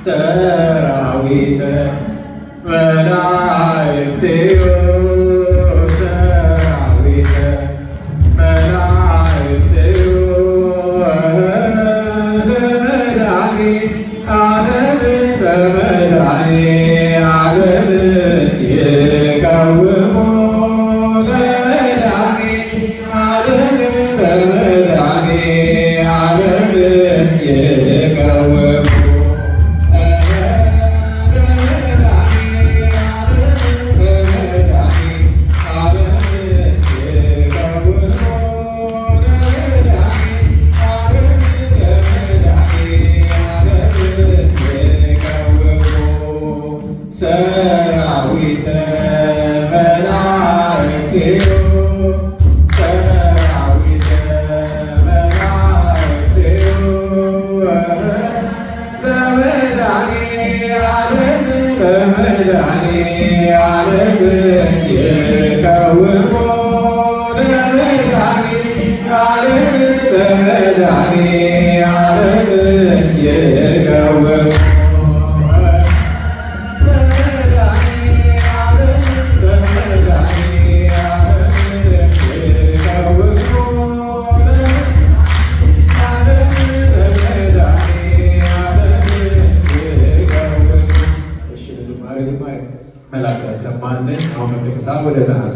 ሰራዊተ መላእክት ሰራዊተ መላእክት ለመድኃኒተ ዓለም ለመድኃኒተ ዓለም ይቀውሙ ለመድኃኒተ ዓለም ለመድኃኒተ ዓለም ይቀውሙ ሰራዊተ መላእክት ሰራዊተ መላእክት ለመድኃኒተ ዓለም ለመድኃኒተ ዓለም ይቀውሙ ለመድኃኒተ ዓለም ለመድኃኒተ ዓለም ይቀውሙ መላክ ያሰማልን። አሁን በቀጥታ ወደ ዘናት